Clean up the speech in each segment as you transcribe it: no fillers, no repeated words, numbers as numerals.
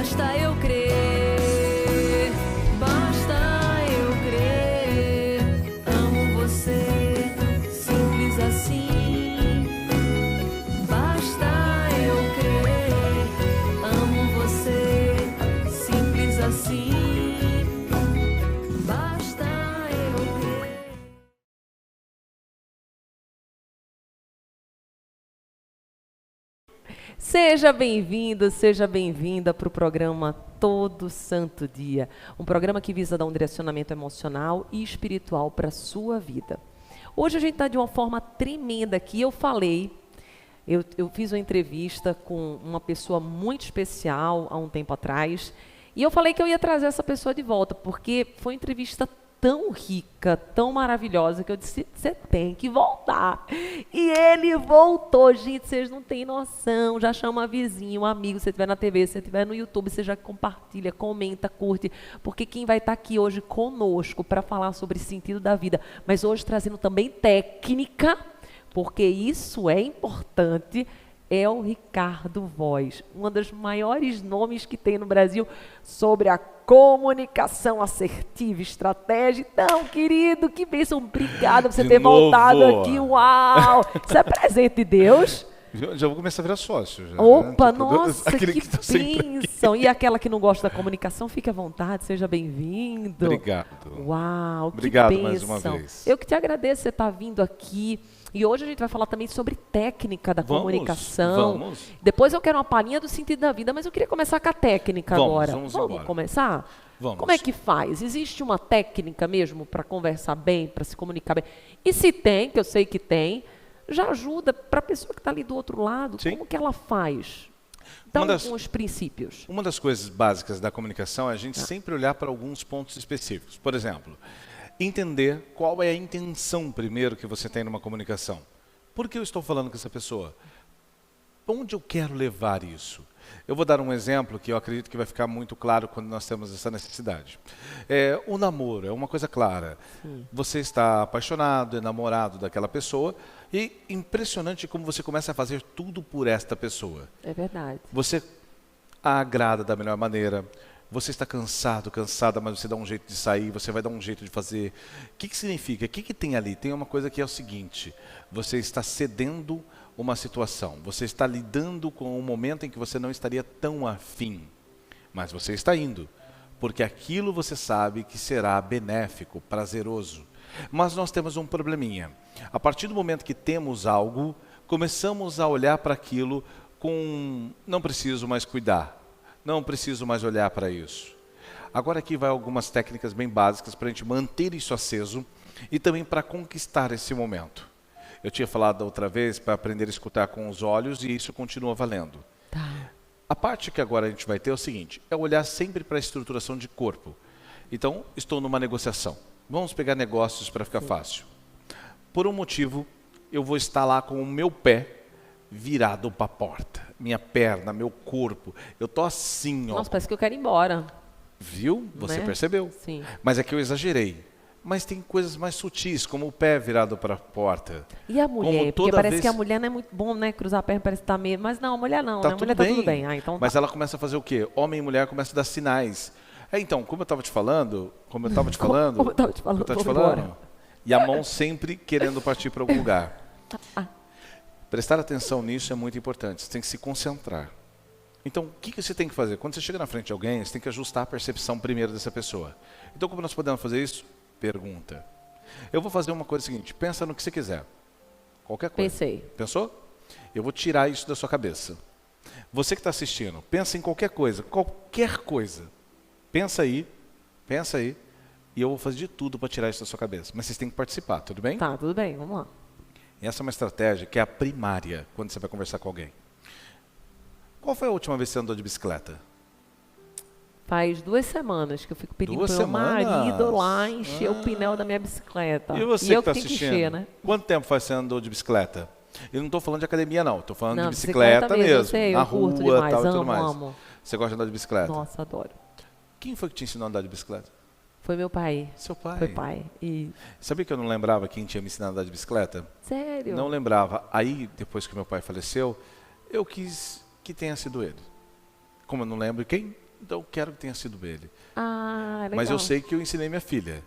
Basta eu crer, basta eu crer. Amo você, simples assim. Basta eu crer, amo você, simples assim. Basta eu crer. Seja bem-vindo, seja bem-vinda para o programa Todo Santo Dia, um programa que visa dar um direcionamento emocional e espiritual para a sua vida. Hoje a gente está de uma forma tremenda aqui. Eu fiz uma entrevista com uma pessoa muito especial há um tempo atrás, e eu falei que eu ia trazer essa pessoa de volta, porque foi uma entrevista tão rica, tão maravilhosa, que eu disse, você tem que voltar. E ele voltou, gente, vocês não têm noção. Já chama vizinho, amigo, se você estiver na TV, se você estiver no YouTube, você já compartilha, comenta, curte, porque quem vai estar aqui hoje conosco para falar sobre sentido da vida, mas hoje trazendo também técnica, porque isso é importante, é o Ricardo Voz, um dos maiores nomes que tem no Brasil sobre a comunicação assertiva, estratégia. Então, querido, que bênção, obrigada por você ter voltado aqui. Uau! Isso é presente de Deus? Já vou começar a virar sócio. Já, Opa, né? nossa, que bênção. E aquela que não gosta da comunicação, fique à vontade, seja bem-vindo. Obrigado. Uau, Obrigado que bênção. mais uma vez. Eu que te agradeço você estar vindo aqui. E hoje a gente vai falar também sobre técnica da comunicação. Vamos. Depois eu quero uma palhinha do sentido da vida, mas eu queria começar com a técnica agora. Vamos começar? Vamos. Como é que faz? Existe uma técnica mesmo para conversar bem, para se comunicar bem? E se tem, que eu sei que tem, já ajuda para a pessoa que está ali do outro lado. Sim. Como que ela faz? Então, alguns princípios. Uma das coisas básicas da comunicação é a gente sempre olhar para alguns pontos específicos. Por exemplo, entender qual é a intenção primeiro que você tem numa comunicação. Por que eu estou falando com essa pessoa? Onde eu quero levar isso? Eu vou dar um exemplo que eu acredito que vai ficar muito claro quando nós temos essa necessidade. O namoro é uma coisa clara. Sim. Você está apaixonado, enamorado daquela pessoa e impressionante como você começa a fazer tudo por esta pessoa. É verdade. Você a agrada da melhor maneira. Você está cansado, cansada, mas você dá um jeito de sair, você vai dar um jeito de fazer. O que significa? O que tem ali? Tem uma coisa que é o seguinte, você está cedendo uma situação, você está lidando com um momento em que você não estaria tão afim, mas você está indo, porque aquilo você sabe que será benéfico, prazeroso. Mas nós temos um probleminha. A partir do momento que temos algo, começamos a olhar para aquilo com não preciso mais cuidar. Não preciso mais olhar para isso. Agora aqui vai algumas técnicas bem básicas para a gente manter isso aceso e também para conquistar esse momento. Eu tinha falado da outra vez para aprender a escutar com os olhos e isso continua valendo. Tá. A parte que agora a gente vai ter é o seguinte, é olhar sempre para a estruturação de corpo. Então, estou numa negociação. Vamos pegar negócios para ficar fácil. Por um motivo, eu vou estar lá com o meu pé virado para a porta, minha perna, meu corpo, eu tô assim, ó. Nossa, parece que eu quero ir embora. Viu? Você Né? percebeu? Sim. Mas é que eu exagerei. Mas tem coisas mais sutis, como o pé virado para a porta. E a mulher? Como Porque toda parece vez- que a mulher não é muito bom, né? Cruzar a perna parece que tá meio... Mas não, a mulher não, Tá né? A tudo mulher tá bem. tudo bem. Ah, então Mas tá. ela começa a fazer o quê? Homem e mulher começam a dar sinais. Então, como eu estava te falando, Como eu tava te falando, eu tava te vou falando, embora. e a mão sempre querendo partir para algum lugar. Prestar atenção nisso é muito importante, você tem que se concentrar. Então, o que você tem que fazer? Quando você chega na frente de alguém, você tem que ajustar a percepção primeiro dessa pessoa. Então, como nós podemos fazer isso? Pergunta. Eu vou fazer uma coisa seguinte, pensa no que você quiser. Qualquer coisa. Pensei. Pensou? Eu vou tirar isso da sua cabeça. Você que está assistindo, pensa em qualquer coisa. Qualquer coisa. Pensa aí, e eu vou fazer de tudo para tirar isso da sua cabeça. Mas vocês têm que participar, tudo bem? Tá, tudo bem, vamos lá. E essa é uma estratégia que é a primária quando você vai conversar com alguém. Qual foi a última vez que você andou de bicicleta? Faz 2 semanas que eu fico pedindo 2 pro meu marido semanas? lá encher o pneu da minha bicicleta. E você e eu que está tenho que assistindo? encher, né? Quanto tempo faz que você andou de bicicleta? Eu não estou falando de academia, não. Estou falando Não, de bicicleta mesmo. eu sei, na eu curto rua, demais, tal, e tudo amo, mais. amo. Você gosta de andar de bicicleta? Nossa, adoro. Quem foi que te ensinou a andar de bicicleta? Foi meu pai. Seu pai. Foi pai. E... Sabia que eu não lembrava quem tinha me ensinado a andar de bicicleta? Sério? Não lembrava. Aí, depois que meu pai faleceu, eu quis que tenha sido ele. Como eu não lembro quem, Então eu quero que tenha sido ele. Ah, legal. Mas eu sei que eu ensinei minha filha.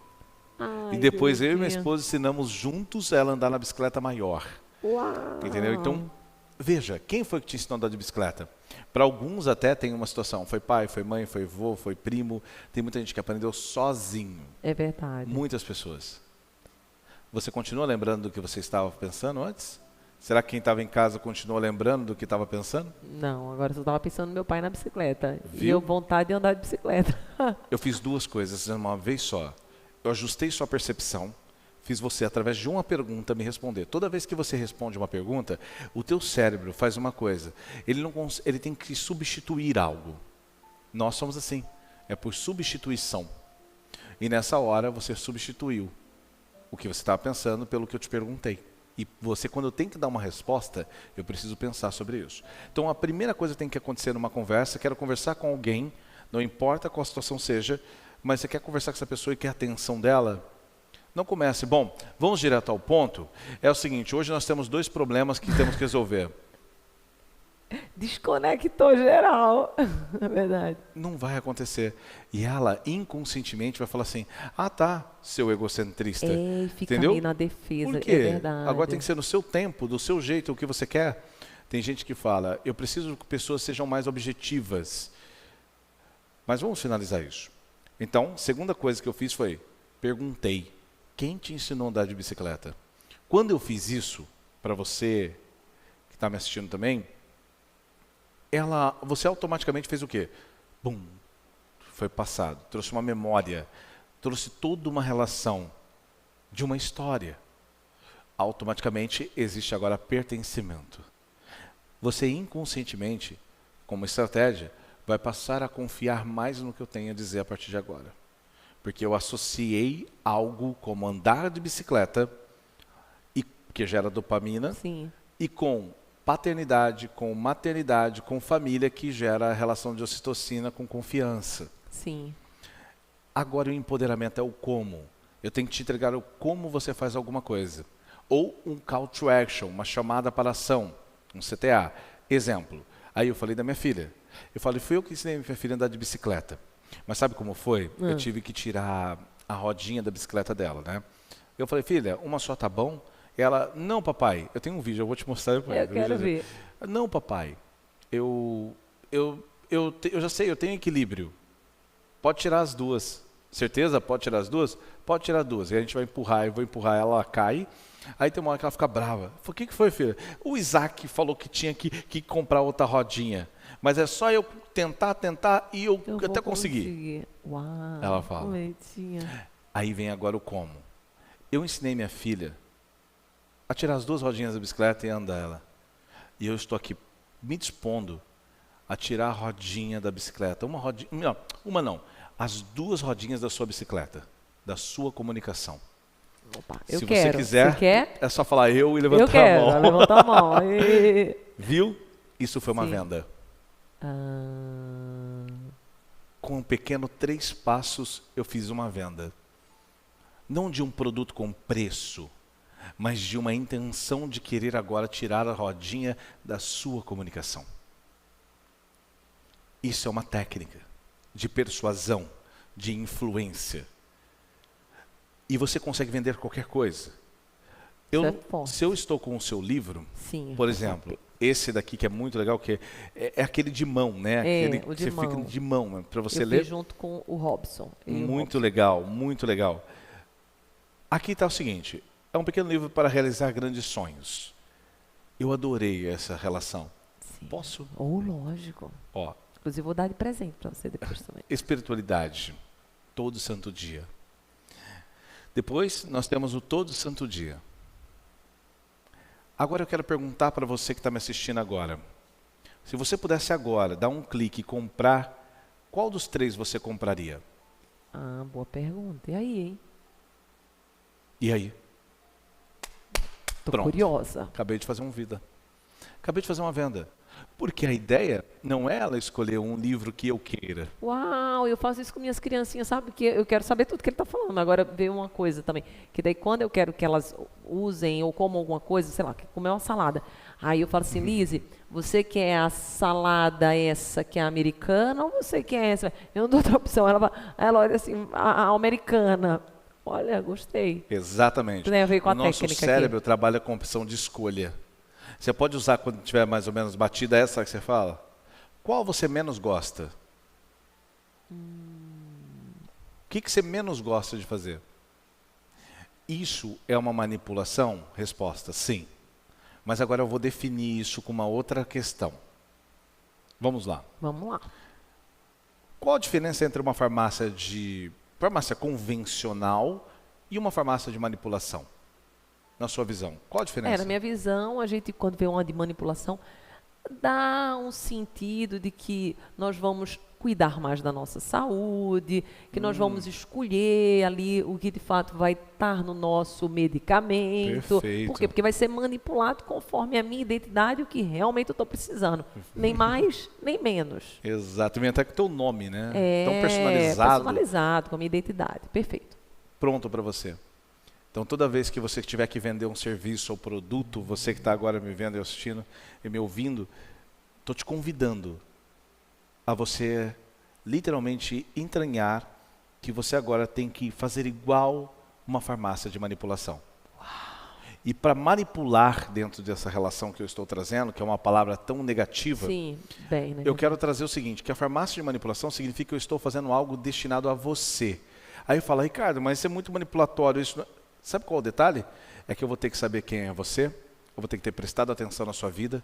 Ai, E depois que eu e minha bonitinho. esposa ensinamos juntos ela a andar na bicicleta maior. Uau. Entendeu? Então, veja, quem foi que te ensinou a andar de bicicleta? Para alguns até tem uma situação. Foi pai, foi mãe, foi avô, foi primo. Tem muita gente que aprendeu sozinho. É verdade. Muitas pessoas. Você continua lembrando do que você estava pensando antes? Será que quem estava em casa continua lembrando do que estava pensando? Não, agora eu só estava pensando no meu pai na bicicleta. E Viu? eu vontade de andar de bicicleta. Eu fiz duas coisas de uma vez só. Eu ajustei sua percepção, fiz você, através de uma pergunta, me responder. Toda vez que você responde uma pergunta, o teu cérebro faz uma coisa. Ele tem que substituir algo. Nós somos assim. É por substituição. E nessa hora, você substituiu o que você estava pensando pelo que eu te perguntei. E você, quando eu tenho que dar uma resposta, eu preciso pensar sobre isso. Então, a primeira coisa que tem que acontecer numa conversa, quero conversar com alguém, não importa qual a situação seja, mas você quer conversar com essa pessoa e quer a atenção dela, não comece. Bom, vamos direto ao ponto. É o seguinte, hoje nós temos 2 problemas que temos que resolver. Desconectou geral. É verdade. Não vai acontecer. E ela, inconscientemente, vai falar assim, ah tá, seu egocentrista. É, fica entendeu? ali na defesa. Por quê? É verdade. Agora tem que ser no seu tempo, do seu jeito, o que você quer. Tem gente que fala, eu preciso que pessoas sejam mais objetivas. Mas vamos finalizar isso. Então, segunda coisa que eu fiz foi, perguntei, quem te ensinou a andar de bicicleta? Quando eu fiz isso, para você que está me assistindo também, você automaticamente fez o quê? Bum, foi passado, trouxe uma memória, trouxe toda uma relação de uma história. Automaticamente existe agora pertencimento. Você inconscientemente, como estratégia, vai passar a confiar mais no que eu tenho a dizer a partir de agora. Porque eu associei algo como andar de bicicleta, que gera dopamina, Sim. e com paternidade, com maternidade, com família, que gera a relação de ocitocina com confiança. Sim. Agora o empoderamento é o como. Eu tenho que te entregar o como você faz alguma coisa. Ou um call to action, uma chamada para ação, um CTA. Exemplo, aí eu falei da minha filha. Eu falei, fui eu que ensinei minha filha a andar de bicicleta. Mas sabe como foi? Eu tive que tirar a rodinha da bicicleta dela, né? Eu falei, filha, uma só tá bom? Ela, não papai, eu tenho um vídeo, eu vou te mostrar depois. Eu quero ver. Não papai, eu já sei, eu tenho equilíbrio. Pode tirar as duas. Certeza? Pode tirar as duas? Pode tirar duas. E a gente vai empurrar, eu vou empurrar, ela cai. Aí tem uma hora que ela fica brava. Eu falei, o que foi, filha? O Isaac falou que tinha que comprar outra rodinha. Mas é só eu tentar e eu Eu até vou conseguir. conseguir. Uau. Ela fala. Bonitinha. Aí vem agora o como. Eu ensinei minha filha a tirar as duas rodinhas da bicicleta e andar ela. E eu estou aqui me dispondo a tirar a rodinha da bicicleta. Uma rodinha, não, as duas rodinhas da sua bicicleta, da sua comunicação. Opa, eu Se quero. você quiser, Você quer? é só falar eu e Eu levantar quero. a mão. Levanta a mão. E... Viu? Isso foi uma Sim. venda. Ah, Com um pequeno 3 passos, eu fiz uma venda. Não de um produto com preço, mas de uma intenção de querer agora tirar a rodinha da sua comunicação. Isso é uma técnica de persuasão, de influência. E você consegue vender qualquer coisa. Isso é forte. Se eu estou com o seu livro, sim. por exemplo, esse daqui que é muito legal, que é aquele de mão, né? Aquele o que de você mão. fica de mão, para você Eu ler. fiz junto com o Robson. Eu e o Muito Robson. legal, muito legal. Aqui está o seguinte, é um pequeno livro para realizar grandes sonhos. Eu adorei essa relação. Sim. Posso? Oh, lógico. Ó, Inclusive, vou dar de presente para você depois também. espiritualidade, todo santo dia. Depois, nós temos o todo santo dia. Agora eu quero perguntar para você que está me assistindo agora. Se você pudesse agora dar um clique e comprar, qual dos 3 você compraria? Ah, boa pergunta. E aí, hein? E aí? Tô Pronto. curiosa. Acabei de fazer Acabei de fazer uma venda. Porque a ideia não é ela escolher um livro que eu queira. Uau, eu faço isso com minhas criancinhas, sabe? Que eu quero saber tudo que ele está falando. Agora veio uma coisa também, que daí quando eu quero que elas usem ou comam alguma coisa, sei lá, que comer uma salada. Aí eu falo assim, Lise, você quer a salada essa que é americana ou você quer essa? Eu não dou outra opção. Ela olha assim, a americana. Olha, gostei. Exatamente. Tem a ver com a O nosso técnica cérebro aqui. trabalha com opção de escolha. Você pode usar quando tiver mais ou menos batida essa que você fala? Qual você menos gosta? O que você menos gosta de fazer? Isso é uma manipulação? Resposta, sim. Mas agora eu vou definir isso com uma outra questão. Vamos lá. Vamos lá. Qual a diferença entre uma farmácia convencional e uma farmácia de manipulação? Na sua visão, qual a diferença? Na minha visão, a gente, quando vê uma de manipulação, dá um sentido de que nós vamos cuidar mais da nossa saúde, que nós vamos escolher ali o que de fato vai estar no nosso medicamento. Perfeito. Por quê? Porque vai ser manipulado conforme a minha identidade, o que realmente eu estou precisando. Nem mais, nem menos. Exatamente, até que teu nome, né? É, Tão personalizado, personalizado com a minha identidade. Perfeito. pronto para você. Então, toda vez que você tiver que vender um serviço ou produto, você que está agora me vendo e assistindo e me ouvindo, estou te convidando a você literalmente entranhar que você agora tem que fazer igual uma farmácia de manipulação. E para manipular dentro dessa relação que eu estou trazendo, que é uma palavra tão negativa, Sim, bem, né? eu quero trazer o seguinte, que a farmácia de manipulação significa que eu estou fazendo algo destinado a você. Aí eu falo, Ricardo, mas isso é muito manipulatório. Isso não... Sabe qual é o detalhe? É que eu vou ter que saber quem é você, eu vou ter que ter prestado atenção na sua vida,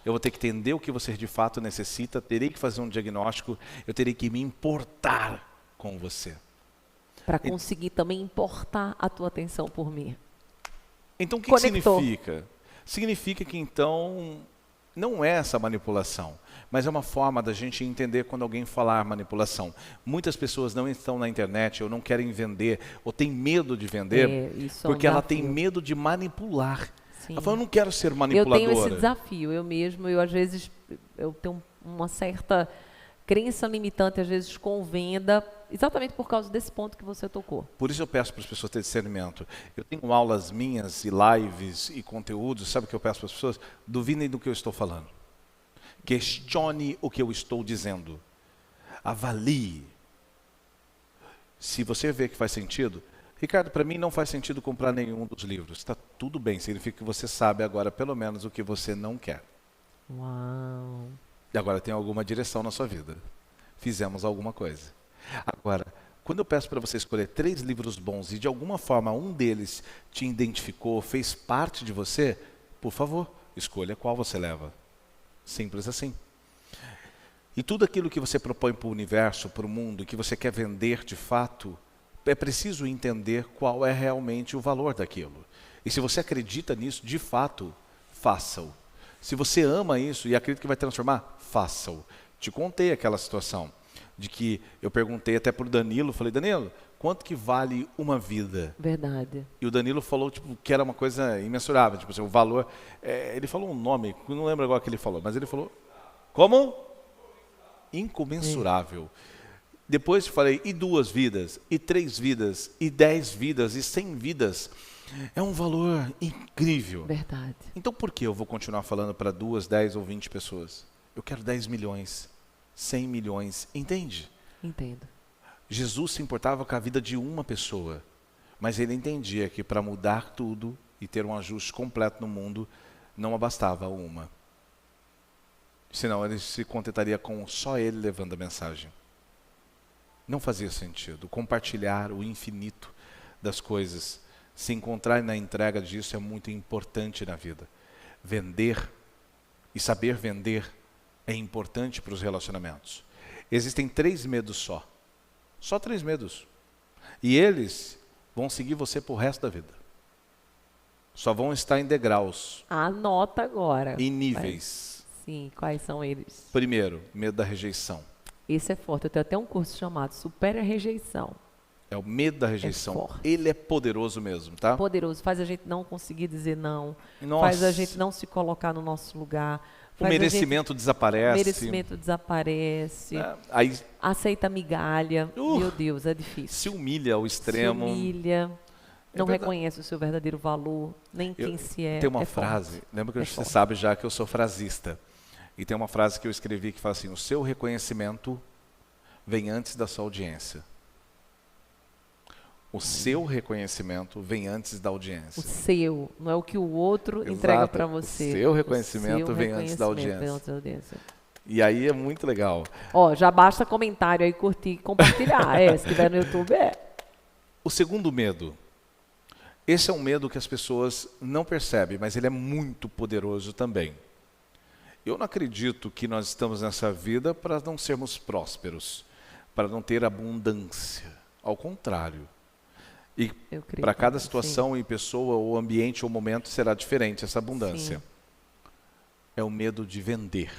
eu vou ter que entender o que você de fato necessita, terei que fazer um diagnóstico, eu terei que me importar com você. Para conseguir também importar a tua atenção por mim. Então, o que Conectou. significa? Significa que, então, não é essa manipulação, mas é uma forma da gente entender quando alguém falar manipulação. Muitas pessoas não estão na internet, ou não querem vender, ou têm medo de vender, Isso é um porque ela tem desafio. medo de manipular. Sim. Ela fala, eu não quero ser Eu manipuladora. tenho esse desafio, eu às vezes, eu tenho uma certa crença limitante, às vezes, com venda, exatamente por causa desse ponto que você tocou. Por isso eu peço para as pessoas terem discernimento. Eu tenho aulas minhas e lives e conteúdos, sabe o que eu peço para as pessoas? Duvidem do que eu estou falando. Questione o que eu estou dizendo. Avalie. Se você vê que faz sentido, Ricardo, para mim não faz sentido comprar nenhum dos livros. Está tudo bem, significa que você sabe agora pelo menos o que você não quer. Uau! E agora tem alguma direção na sua vida. Fizemos alguma coisa. Agora, quando eu peço para você escolher 3 livros bons e de alguma forma um deles te identificou, fez parte de você, por favor, escolha qual você leva. Simples assim. E tudo aquilo que você propõe para o universo, para o mundo, que você quer vender de fato, é preciso entender qual é realmente o valor daquilo. E se você acredita nisso, de fato, faça-o. Se você ama isso e acredita que vai transformar, faça-o. Te contei aquela situação de que eu perguntei até para o Danilo, falei, Danilo, quanto que vale uma vida? Verdade. E o Danilo falou tipo, que era uma coisa imensurável, tipo assim, o valor, ele falou um nome, não lembro agora o que ele falou, mas ele falou, como? Incomensurável. Depois falei, e 2 vidas, e 3 vidas, e 10 vidas, e 100 vidas. É um valor incrível. Verdade. Então por que eu vou continuar falando para 2, 10 ou 20 pessoas? Eu quero 10 milhões, 100 milhões, entende? Entendo. Jesus se importava com a vida de uma pessoa, mas ele entendia que para mudar tudo e ter um ajuste completo no mundo, não bastava uma. Senão ele se contentaria com só ele levando a mensagem. Não fazia sentido. Compartilhar o infinito das coisas, se encontrar na entrega disso é muito importante na vida. Vender e saber vender é importante para os relacionamentos. Existem 3 medos só. Só 3 medos. E eles vão seguir você pro resto da vida. Só vão estar em degraus, Anota agora. em níveis. Sim, quais são eles? Primeiro, medo da rejeição. Esse é forte. Eu tenho até um curso chamado Supere a Rejeição. É o medo da rejeição. forte. Ele é poderoso mesmo, tá? Poderoso. Faz a gente não conseguir dizer não. Nossa. Faz a gente não se colocar no nosso lugar. O Faz a merecimento desaparece. merecimento desaparece. Aí Aceita migalha. Meu Deus, é difícil. se humilha ao extremo. Se humilha. É Não verdade. reconhece o seu verdadeiro valor, nem quem se é. Tem uma É forte. frase, lembra que É você forte. sabe já que eu sou frasista. E tem uma frase que eu escrevi que fala assim: o seu reconhecimento vem antes da sua audiência. O seu reconhecimento vem antes da O audiência. seu, não é o que o outro Exato. entrega para você. O seu reconhecimento vem antes da reconhecimento vem audiência. antes da audiência. E aí é muito legal. Ó, já basta comentário aí, curtir e compartilhar. Se tiver no YouTube, O segundo medo. Esse é um medo que as pessoas não percebem, mas ele é muito poderoso também. Eu não acredito que nós estamos nessa vida para não sermos prósperos, para não ter abundância. Ao contrário. E eu creio. para cada sim. situação e pessoa, ou ambiente ou momento será diferente essa abundância. Sim. É o medo de vender.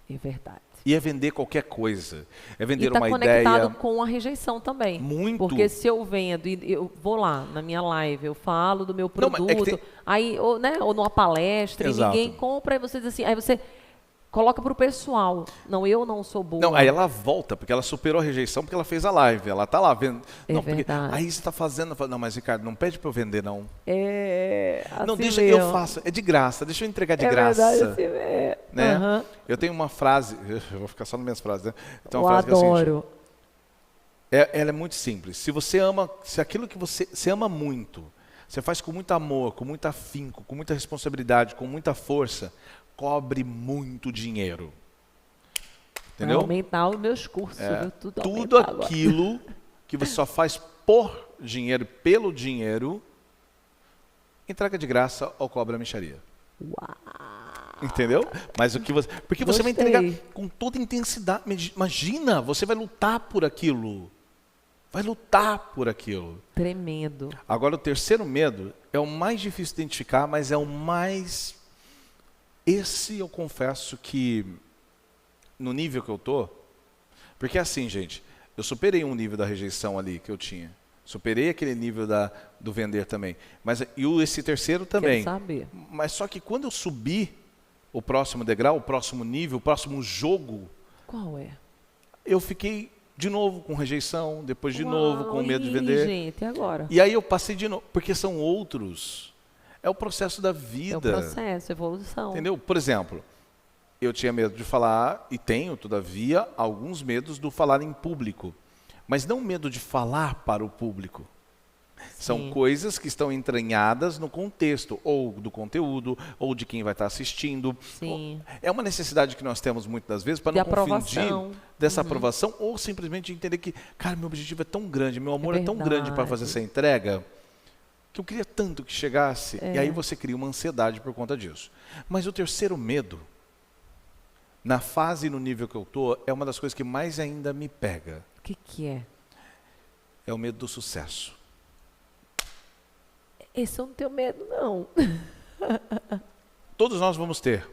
É verdade. E é vender qualquer coisa. É E vender está uma conectado ideia. com a rejeição também. Muito. Porque se eu vendo, e eu vou lá na minha live, eu falo do meu Não, mas produto, é que tem- aí, ou, né, ou numa palestra, Exato. e ninguém compra, e você diz assim, aí você coloca para o pessoal. Não, eu não sou boa. Não, aí ela volta, porque ela superou a rejeição, porque ela fez a live. Ela tá lá vendo. É Não, porque verdade. aí você está fazendo. Eu falo, não, mas Ricardo, não pede para eu vender, não. Assim Não, deixa mesmo. eu faço. É de graça, deixa eu entregar de É graça. verdade, assim, Né? Aham. Eu tenho uma frase, eu vou ficar só nas minhas frases, né? Eu tenho Eu uma frase que é a seguinte, adoro. ela é muito simples. Se você ama, se aquilo que você ama muito, você faz com muito amor, com muito afinco, com muita responsabilidade, com muita força, cobre muito dinheiro. Vai Entendeu? aumentar os meus cursos, viu? Tudo aumentar agora. aquilo que você só faz por dinheiro, pelo dinheiro, entrega de graça ou cobra a mixaria. Entendeu? Mas o que você, porque você vai Gostei. entregar com toda intensidade. Imagina, você vai lutar por aquilo. Vai lutar por aquilo. Tremendo. Agora o terceiro medo é o mais difícil de identificar, mas é o mais. Esse eu confesso que no nível que eu tô, porque é assim, gente, eu superei um nível da rejeição ali que eu tinha. Superei aquele nível do vender também. Mas esse terceiro também. Quero saber. Mas só que quando eu subi o próximo degrau, o próximo nível, o próximo jogo, Qual é? eu fiquei de novo com rejeição, depois de Uau, novo com medo de e, vender. gente, e agora? E aí eu passei de novo, porque são outros. É o processo da É o vida. processo, evolução. Entendeu? Por exemplo, eu tinha medo de falar, e tenho, todavia, alguns medos do falar em público. Mas não medo de falar para o público. São Sim. coisas que estão entranhadas no contexto, ou do conteúdo, ou de quem vai estar assistindo. Sim. É uma necessidade que nós temos muitas das vezes para De não confundir aprovação. dessa aprovação, ou simplesmente entender que, cara, meu objetivo é tão grande, meu amor é tão grande para fazer verdade. essa entrega, que eu queria tanto que chegasse, e É. aí você cria uma ansiedade por conta disso. Mas o terceiro medo, na fase e no nível que eu estou, é uma das coisas que mais ainda me pega. O que é? É o medo do sucesso. Esse eu não tenho medo, não. Todos nós vamos ter,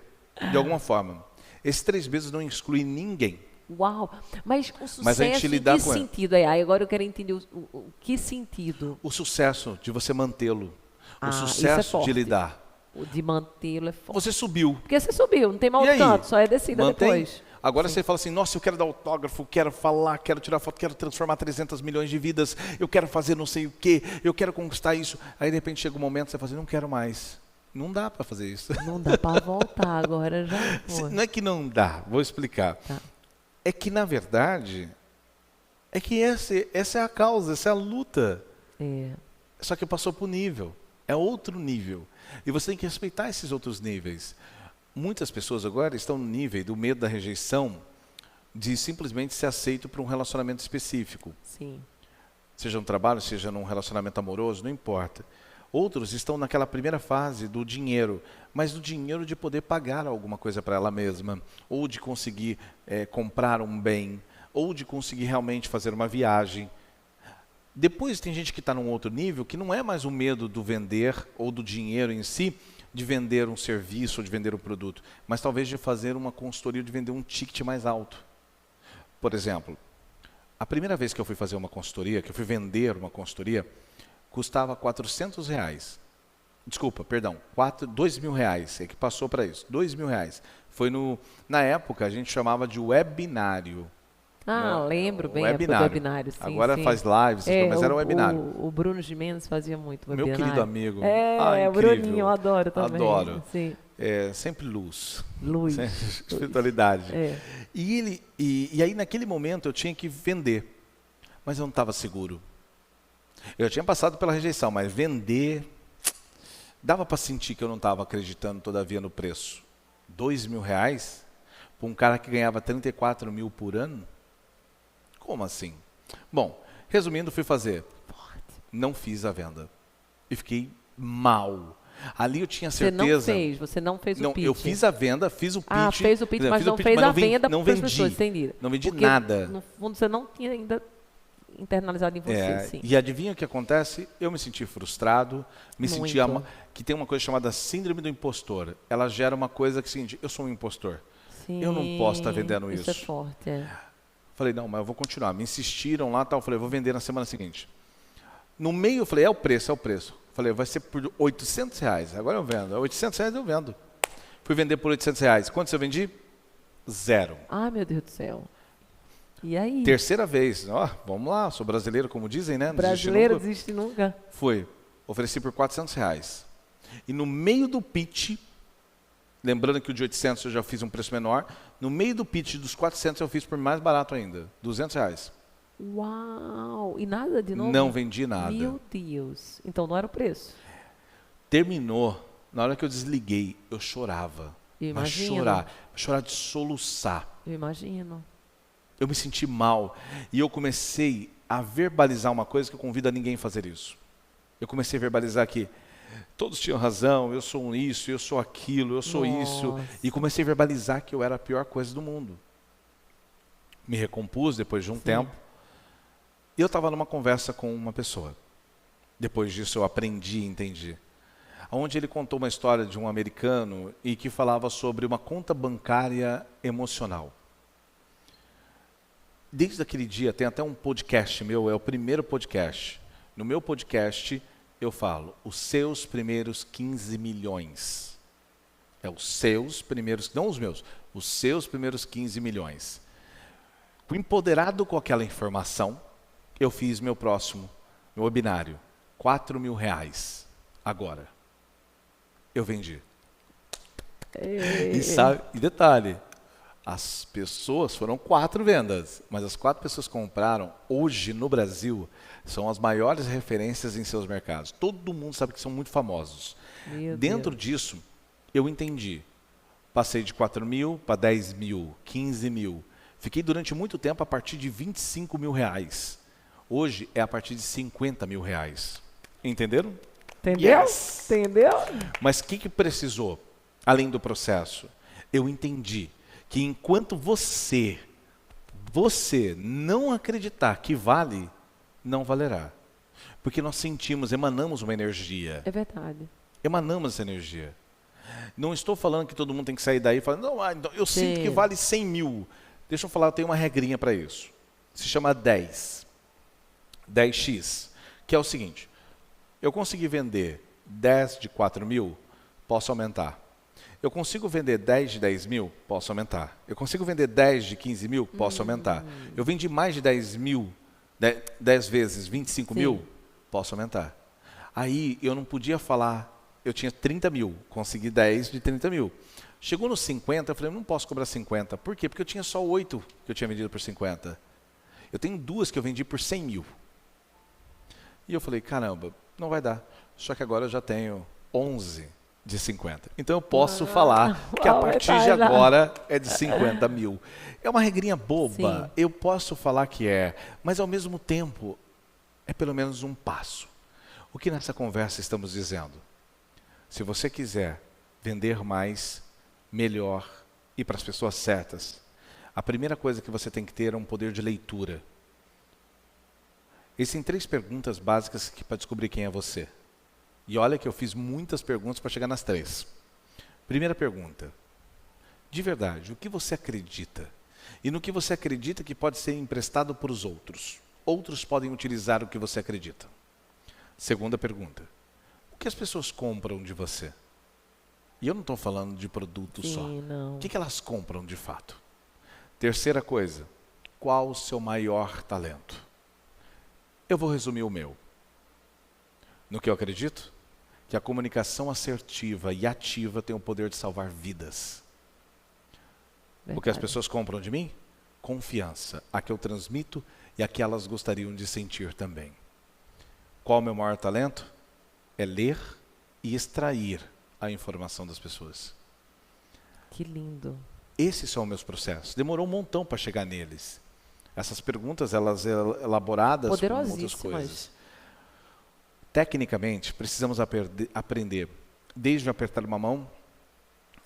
de alguma forma. Esses 3 medos não excluem ninguém. Uau! Mas o Mas a gente sucesso em lidar que com ele. sentido aí? Agora eu quero entender o que sentido. O sucesso de você mantê-lo. Ah, O isso é sucesso forte. de lidar. O de mantê-lo é forte. Você subiu. Porque você subiu, não tem mal E aí? canto, só é descida Mantém. depois. Agora você fala assim, nossa, eu quero dar autógrafo, quero falar, quero tirar foto, quero transformar 300 milhões de vidas, eu quero fazer não sei o quê, eu quero conquistar isso. Aí de repente chega um momento que você fala assim, não quero mais. Não dá para fazer isso. Não dá pra voltar agora já. Pô. Não é que não dá, vou explicar. Tá. É que na verdade, é que essa é a causa, essa é a luta. É. Só que passou para o nível, é outro nível. E você tem que respeitar esses outros níveis. Muitas pessoas agora estão no nível do medo da rejeição, de simplesmente ser aceito para um relacionamento específico. Sim. Seja no trabalho, seja num relacionamento amoroso, não importa. Outros estão naquela primeira fase do dinheiro, mas do dinheiro de poder pagar alguma coisa para ela mesma, ou de conseguir comprar um bem, ou de conseguir realmente fazer uma viagem. Depois tem gente que está num outro nível, que não é mais o medo do vender ou do dinheiro em si, de vender um serviço ou de vender um produto, mas talvez de fazer uma consultoria, de vender um ticket mais alto. Por exemplo, a primeira vez que eu fui fazer uma consultoria, que eu fui vender uma consultoria, custava R$400. Desculpa, perdão, R$ 2.000, é que passou para isso, R$ 2.000. Foi na época a gente chamava de webinário. Ah, lembro bem, a época do Webinário. webinário, sim, Agora sim. faz lives, mas era um webinário. O Bruno Gimenez fazia muito Meu webinário. querido amigo. É, o incrível. Bruninho, eu adoro também. Adoro. Sim. Sempre luz. Luz. Sempre espiritualidade. É. E aí naquele momento eu tinha que vender, mas eu não estava seguro. Eu tinha passado pela rejeição, mas vender, dava para sentir que eu não estava acreditando todavia no preço. R$ 2.000 para um cara que ganhava 34 mil por ano? Como assim? Bom, resumindo, fui fazer. Não fiz a venda. E fiquei mal. Ali eu tinha certeza. Você não fez o pitch. Eu fiz a venda, fiz o pitch. Ah, fez o pitch, Quer dizer, mas fiz o não pitch, fez mas a não ven- venda não para as vendi. pessoas, entendido? Não vendi Porque, nada. no fundo, você não tinha ainda internalizado em você, sim. E adivinha o que acontece? Eu me senti frustrado, me Muito. senti que tem uma coisa chamada síndrome do impostor. Ela gera uma coisa que é o seguinte, eu sou um impostor. Eu não posso estar vendendo isso. Isso é forte, é. Falei, não, mas eu vou continuar. Me insistiram lá, tal. Falei, vou vender na semana seguinte. No meio eu falei, é o preço. Falei, vai ser por R$ 800. Agora eu vendo. R$ 800 eu vendo. Fui vender por R$ 800. Quantos eu vendi? 0. Ah, meu Deus do céu. E aí? Terceira vez. Ó, vamos lá, sou brasileiro, como dizem, né? Não Brasileiro desiste desiste nunca. Foi. Ofereci por R$ 400. E no meio do pitch, lembrando que o de 800 eu já fiz um preço menor, no meio do pitch dos 400 eu fiz por mais barato ainda, R$ 200. Uau! E nada de novo? Não vendi nada. Meu Deus. Então não era o preço. Terminou, na hora que eu desliguei, eu chorava. Eu Mas imagino. chorar de soluçar. Eu imagino. Eu me senti mal e eu comecei a verbalizar uma coisa que eu convido a ninguém a fazer isso. Eu comecei a verbalizar que todos tinham razão, eu sou isso, eu sou aquilo, eu sou isso. Nossa. E comecei a verbalizar que eu era a pior coisa do mundo. Me recompus depois de um tempo. E eu estava numa conversa com uma pessoa. Depois disso eu aprendi e entendi. Onde ele contou uma história de um americano e que falava sobre uma conta bancária emocional. Desde aquele dia, tem até um podcast meu, é o primeiro podcast. No meu podcast, eu falo, os seus primeiros 15 milhões. É os seus primeiros, não os meus, os seus primeiros 15 milhões. Empoderado com aquela informação, eu fiz meu webinário, R$ 4.000 agora. Eu vendi. E detalhe, as pessoas, foram 4 vendas, mas as 4 pessoas que compraram, hoje no Brasil, são as maiores referências em seus mercados. Todo mundo sabe que são muito famosos. Dentro disso, eu entendi. Passei de 4.000 para 10.000, 15.000. Fiquei durante muito tempo a partir de R$ 25.000. Hoje é a partir de R$ 50.000. Entenderam? Entendeu? Yes! Entendeu? Mas o que precisou, além do processo? Eu entendi que enquanto você não acreditar que vale, não valerá. Porque nós emanamos uma energia. É verdade. Emanamos essa energia. Não estou falando que todo mundo tem que sair daí falando, não, eu sinto que vale 100 mil. Deixa eu falar, eu tenho uma regrinha para isso. Se chama 10. 10x. Que é o seguinte, eu consegui vender 10 de 4 mil, posso aumentar. Eu consigo vender 10 de 10 mil, posso aumentar. Eu consigo vender 10 de 15 mil, posso aumentar. Eu vendi mais de 10 mil, 10 vezes 25 mil, posso aumentar. Aí eu não podia falar, eu tinha 30 mil, consegui 10 de 30 mil. Chegou nos 50, eu falei, eu não posso cobrar 50. Por quê? Porque eu tinha só 8 que eu tinha vendido por 50. Eu tenho 2 que eu vendi por 100 mil. E eu falei, caramba, não vai dar. Só que agora eu já tenho 11 de 50. Então eu posso falar que a partir de agora é de 50 mil. É uma regrinha boba. Eu posso falar que é, mas ao mesmo tempo é pelo menos um passo. O que nessa conversa estamos dizendo? Se você quiser vender mais, melhor e para as pessoas certas, a primeira coisa que você tem que ter é um poder de leitura. Existem 3 perguntas básicas para descobrir quem é você. E olha que eu fiz muitas perguntas para chegar nas 3. Primeira pergunta. De verdade, o que você acredita? E no que você acredita que pode ser emprestado por os outros? Outros podem utilizar o que você acredita. Segunda pergunta. O que as pessoas compram de você? E eu não estou falando de produto só. Não. O que elas compram de fato? Terceira coisa, qual o seu maior talento? Eu vou resumir o meu. No que eu acredito? Que a comunicação assertiva e ativa tem o poder de salvar vidas. O que as pessoas compram de mim? Confiança, a que eu transmito e a que elas gostariam de sentir também. Qual o meu maior talento? É ler e extrair a informação das pessoas. Que lindo. Esses são meus processos. Demorou um montão para chegar neles. Essas perguntas, elas elaboradas com outras coisas. Tecnicamente, precisamos aprender, desde apertar uma mão,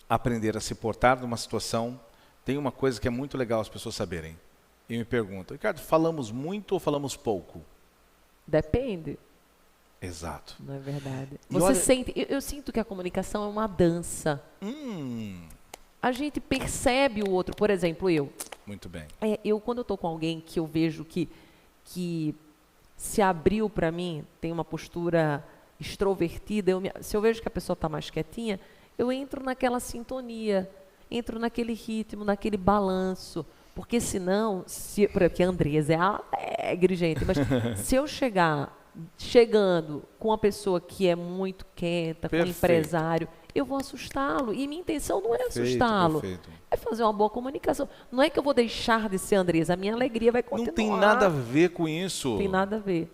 aprender a se portar numa situação. Tem uma coisa que é muito legal as pessoas saberem. E me perguntam, Ricardo, falamos muito ou falamos pouco? Depende. Exato. Não é verdade. E Você olha- sente, eu sinto que a comunicação é uma dança. A gente percebe o outro. Por exemplo, Muito bem. quando eu estou com alguém que eu vejo que se abriu para mim, tem uma postura extrovertida, se eu vejo que a pessoa está mais quietinha, eu entro naquela sintonia, entro naquele ritmo, naquele balanço. Porque senão, porque a Andresa é alegre, gente, mas se eu chegando com uma pessoa que é muito quieta, com um Perfeito. empresário, eu vou assustá-lo. E minha intenção não é assustá-lo. Perfeito. É fazer uma boa comunicação. Não é que eu vou deixar de ser Andresa, a minha alegria vai continuar. Não tem nada a ver com isso. Não tem nada a ver.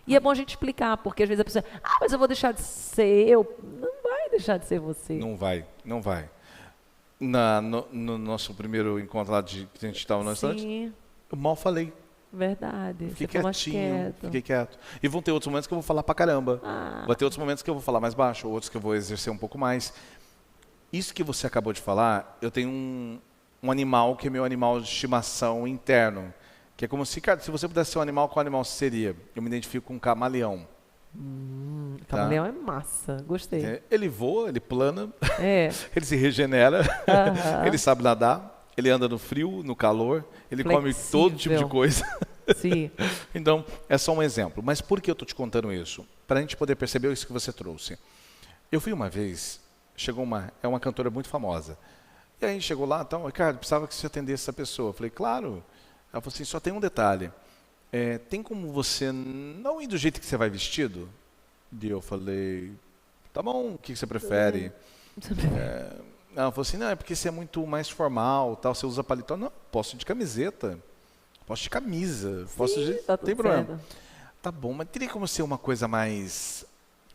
E é bom a gente explicar, porque às vezes a pessoa, mas eu vou deixar de ser eu. Não vai deixar de ser você. Não vai, não vai. No nosso primeiro encontro lá que a gente estava no restaurante, Sim, eu mal falei. verdade. Fiquei Você foi mais quietinho, quieto. fiquei quieto. E vão ter outros momentos que eu vou falar pra caramba. Vai ter outros momentos que eu vou falar mais baixo, outros que eu vou exercer um pouco mais. Isso que você acabou de falar, eu tenho um animal que é meu animal de estimação interno. Que é como se, cara, se você pudesse ser um animal, qual animal você seria? Eu me identifico com um camaleão. Camaleão é massa. Gostei. Ele voa, ele plana, É. ele se regenera, Aham. ele sabe nadar, ele anda no frio, no calor, ele come todo tipo de Flexível. coisa. Sim. Então, é só um exemplo. Mas por que eu estou te contando isso? Para a gente poder perceber isso que você trouxe. Eu fui uma vez, é uma cantora muito famosa. E aí chegou lá, então, Ricardo, precisava que você atendesse essa pessoa. Eu falei, claro. Ela falou assim, só tem um detalhe. Tem como você não ir do jeito que você vai vestido? E eu falei, tá bom, o que você prefere? Ela falou assim, não, é porque você é muito mais formal, tal, você usa paletó. Não, posso ir de camiseta, posso ir de camisa, posso ir de... Tá Não tem tudo problema. certo. Tá bom, mas teria como ser uma coisa mais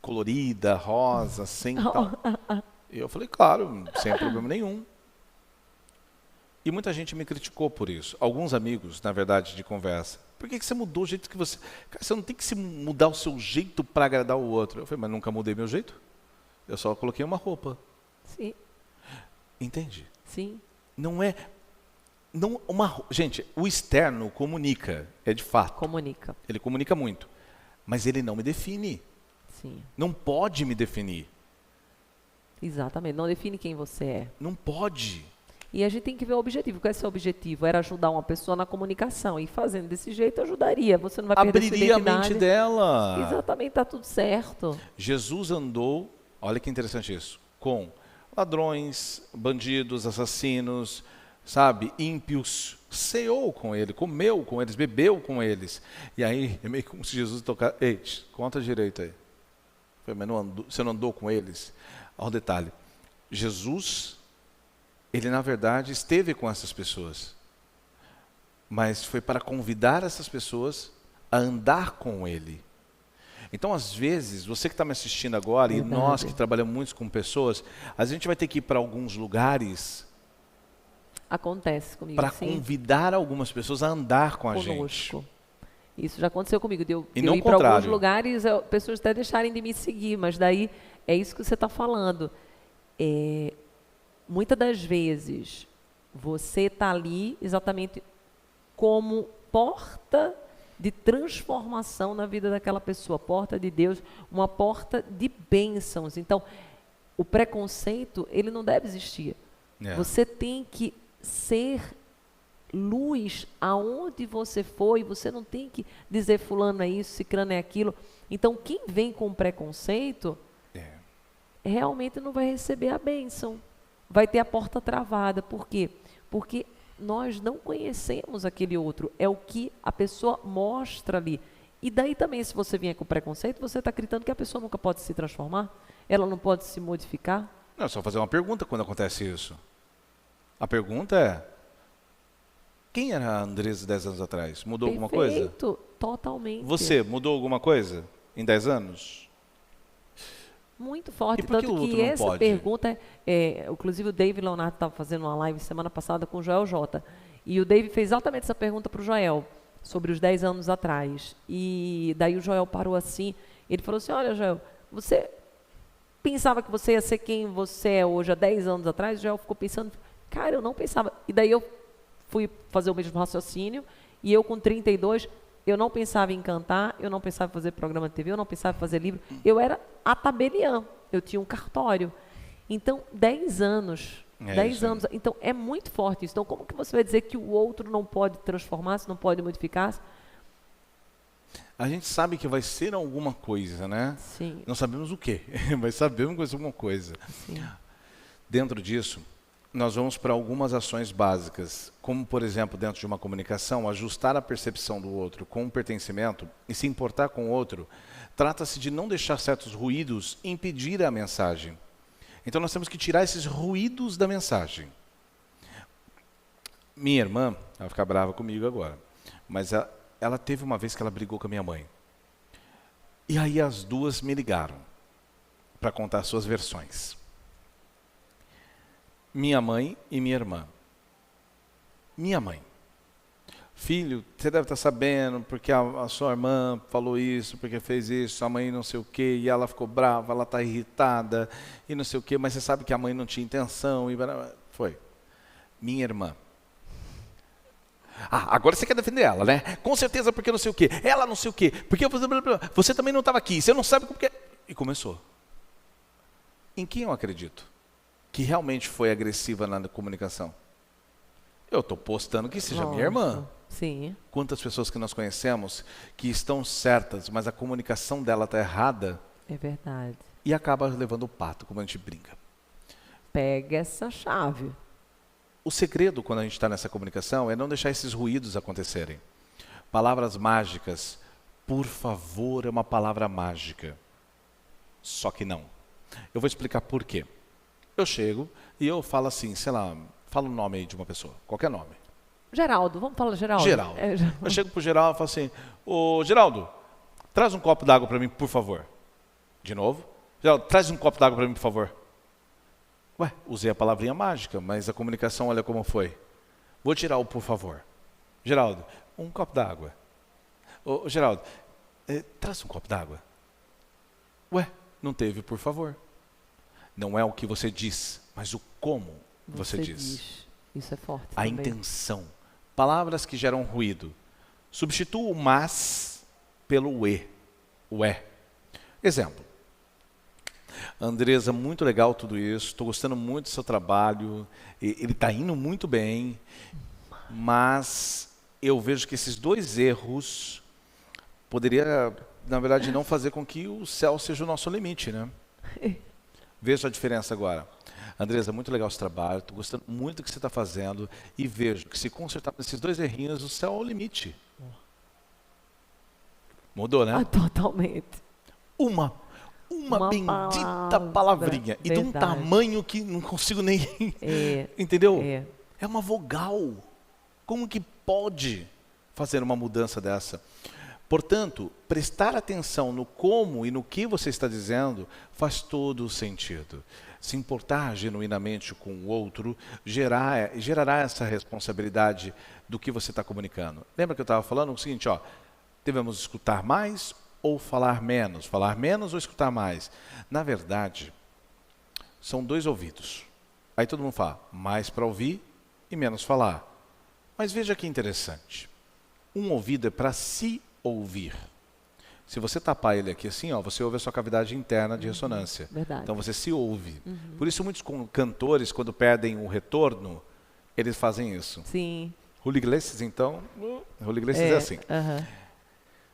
colorida, rosa, assim, tal? E eu falei, claro, sem problema nenhum. E muita gente me criticou por isso. Alguns amigos, na verdade, de conversa. Por que você mudou o jeito que você... Cara, você não tem que se mudar o seu jeito para agradar o outro. Eu falei, mas nunca mudei meu jeito. Eu só coloquei uma roupa. Sim, Entende? sim. Não é... Gente, o externo comunica, é de fato. Comunica. Ele comunica muito. Mas ele não me define. Sim. Não pode me definir. Exatamente. Não define quem você é. Não pode. E a gente tem que ver o objetivo. Qual é o seu objetivo? Era ajudar uma pessoa na comunicação. E fazendo desse jeito, ajudaria. Você não vai perder sua Abriria a identidade. mente dela. Exatamente, está tudo certo. Jesus andou, olha que interessante isso, com ladrões, bandidos, assassinos, sabe, ímpios, ceou com ele, comeu com eles, bebeu com eles. E aí, é meio como se Jesus tocasse, ei, conta direito aí. Eu falei, mas você não andou com eles? Olha o detalhe, Jesus, ele na verdade esteve com essas pessoas, mas foi para convidar essas pessoas a andar com ele. Então, às vezes, você que está me assistindo agora, Verdade. e nós que trabalhamos muito com pessoas, a gente vai ter que ir para alguns lugares Acontece comigo, para sim. convidar algumas pessoas a andar com a gente. Conosco. Isso já aconteceu comigo. De eu E não ir para alguns contrário. lugares, pessoas até deixarem de me seguir, mas daí é isso que você está falando. Muitas das vezes, você está ali exatamente como porta de transformação na vida daquela pessoa, porta de Deus, uma porta de bênçãos. Então, o preconceito, ele não deve existir. É. Você tem que ser luz aonde você for e você não tem que dizer fulano é isso, ciclano é aquilo. Então, quem vem com preconceito realmente não vai receber a bênção. Vai ter a porta travada. Por quê? Porque nós não conhecemos aquele outro. É o que a pessoa mostra ali. E daí também, se você vier com preconceito, você está acreditando que a pessoa nunca pode se transformar? Ela não pode se modificar? Não, é só fazer uma pergunta quando acontece isso. A pergunta é: quem era a Andresa 10 anos atrás? Mudou alguma coisa? Perfeito, totalmente. Você mudou alguma coisa em 10 anos? Muito forte. E por que Tanto o outro que não essa pode? pergunta, inclusive o Dave Leonardo estava fazendo uma live semana passada com o Joel J. E o Dave fez exatamente essa pergunta para o Joel, sobre os 10 anos atrás. E daí o Joel parou assim, ele falou assim: olha, Joel, você pensava que você ia ser quem você é hoje há 10 anos atrás? O Joel ficou pensando, cara, eu não pensava. E daí eu fui fazer o mesmo raciocínio, e eu com 32, eu não pensava em cantar, eu não pensava em fazer programa de TV, eu não pensava em fazer livro, eu era a tabeliã, eu tinha um cartório. Então, 10 anos, É 10 isso aí. anos, então é muito forte isso. Então, como que você vai dizer que o outro não pode transformar-se, não pode modificar-se? A gente sabe que vai ser alguma coisa, né? Sim, Não sabemos o quê, mas sabemos que vai ser alguma coisa. sim. Dentro disso, nós vamos para algumas ações básicas, como, por exemplo, dentro de uma comunicação, ajustar a percepção do outro com o pertencimento e se importar com o outro. Trata-se de não deixar certos ruídos impedir a mensagem. Então, nós temos que tirar esses ruídos da mensagem. Minha irmã, ela vai ficar brava comigo agora, mas ela teve uma vez que ela brigou com a minha mãe. E aí as duas me ligaram para contar suas versões. Minha mãe e minha irmã. Minha mãe: filho, você deve estar sabendo, porque a sua irmã falou isso, porque fez isso, sua mãe não sei o quê, e ela ficou brava, ela está irritada, e não sei o quê, mas você sabe que a mãe não tinha intenção, e foi. Minha irmã: ah, agora você quer defender ela, né? Com certeza, porque não sei o quê, ela não sei o quê, porque você também não estava aqui, você não sabe porque... E começou. Em quem eu acredito que realmente foi agressiva na comunicação? Eu estou postando que seja minha irmã. Lógico. Sim, Quantas pessoas que nós conhecemos que estão certas, mas a comunicação dela está errada é verdade. e acaba levando o pato, como a gente brinca. Pega essa chave. O segredo, quando a gente está nessa comunicação, é não deixar esses ruídos acontecerem. Palavras mágicas, por favor, é uma palavra mágica. Só que não. Eu vou explicar por quê. Eu chego e eu falo assim, sei lá, fala o nome aí de uma pessoa, qualquer nome. Geraldo, vamos falar Geraldo? Geraldo. É, Eu chego pro Geraldo e falo assim: ô Geraldo, traz um copo d'água para mim, por favor. De novo. Geraldo, traz um copo d'água para mim, por favor. Ué, usei a palavrinha mágica, mas a comunicação, olha como foi. Vou tirar o por favor. Geraldo, um copo d'água. Ô Geraldo, traz um copo d'água. Ué, não teve por favor. Não é o que você diz, mas o como você diz. Isso é forte A também. intenção. Palavras que geram ruído. Substitua o mas pelo e. O é. Exemplo. Andresa, muito legal tudo isso. Estou gostando muito do seu trabalho. Ele está indo muito bem. Mas eu vejo que esses dois erros poderia, na verdade, não fazer com que o céu seja o nosso limite, né? Veja a diferença agora. Andresa, muito legal esse trabalho, estou gostando muito do que você está fazendo e vejo que se consertar esses dois errinhos, o céu é o limite. Mudou, né? Ah, totalmente. Uma bendita palavrinha. E de um verdade. tamanho que não consigo nem... É, Entendeu? é. É uma vogal. Como que pode fazer uma mudança dessa? Portanto, prestar atenção no como e no que você está dizendo faz todo o sentido. Se importar genuinamente com o outro gerará essa responsabilidade do que você está comunicando. Lembra que eu estava falando o seguinte, ó, devemos escutar mais ou falar menos? Falar menos ou escutar mais? Na verdade, são dois ouvidos. Aí todo mundo fala, mais para ouvir e menos falar. Mas veja que interessante. Um ouvido é para se ouvir. Se você tapar ele aqui assim, ó, você ouve a sua cavidade interna de ressonância. Verdade. Então você se ouve. Por isso muitos cantores, quando perdem o retorno, eles fazem isso. Sim. Julio Iglesias, então, Julio Iglesias é assim. aham.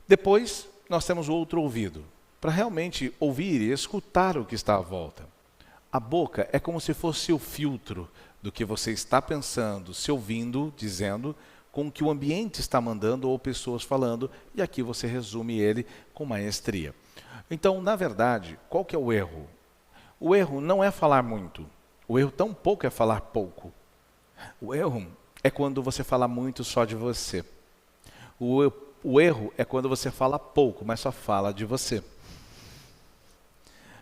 Depois, nós temos o outro ouvido, para realmente ouvir e escutar o que está à volta. A boca é como se fosse o filtro do que você está pensando, se ouvindo, dizendo, com o que o ambiente está mandando ou pessoas falando, e aqui você resume ele com maestria. Então, na verdade, qual que é o erro? O erro não é falar muito. O erro tampouco é falar pouco. O erro é quando você fala muito só de você. O erro é quando você fala pouco, mas só fala de você.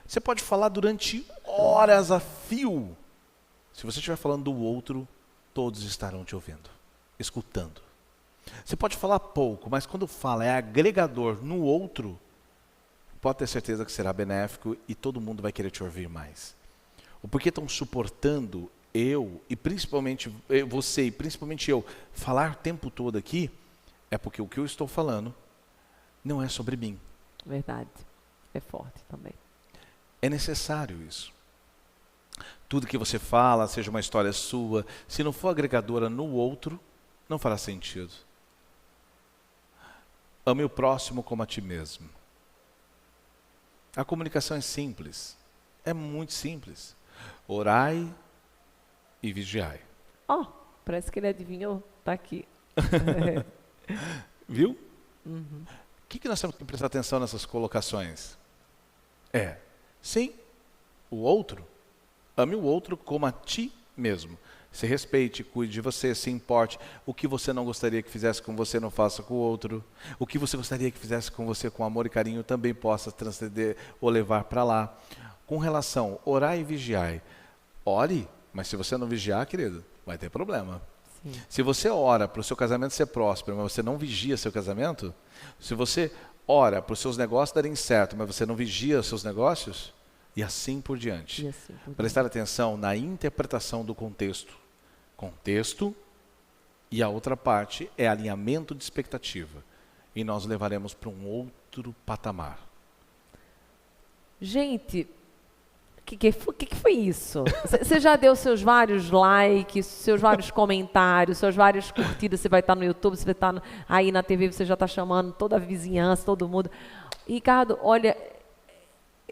Você pode falar durante horas a fio. Se você estiver falando do outro, todos estarão te ouvindo, escutando. Você pode falar pouco, mas quando fala é agregador no outro, pode ter certeza que será benéfico e todo mundo vai querer te ouvir mais. O porquê estão suportando eu, e principalmente você, e principalmente eu, falar o tempo todo aqui, é porque o que eu estou falando não é sobre mim. Verdade. É forte também. É necessário isso. Tudo que você fala, seja uma história sua, se não for agregadora no outro, não fará sentido. Ame o próximo como a ti mesmo. A comunicação é simples. É muito simples. Orai e vigiai. Ó, parece que ele adivinhou. Tá aqui. Viu? O que nós temos que prestar atenção nessas colocações? Sim, o outro. Ame o outro como a ti mesmo. Se respeite, cuide de você, se importe. O que você não gostaria que fizesse com você, não faça com o outro. O que você gostaria que fizesse com você com amor e carinho, também possa transcender ou levar para lá. Com relação, orar e vigiar. Ore, mas se você não vigiar, querido, vai ter problema. Sim. Se você ora para o seu casamento ser próspero, mas você não vigia seu casamento, se você ora para os seus negócios darem certo, mas você não vigia os seus negócios, e assim por diante. E assim por diante. Prestar atenção na interpretação do contexto. Contexto e a outra parte é alinhamento de expectativa. E nós levaremos para um outro patamar. Gente, o que foi isso? Você já deu seus vários likes, seus vários comentários, suas várias curtidas, você vai estar no YouTube, você vai estar aí na TV, você já está chamando toda a vizinhança, todo mundo. Ricardo, olha,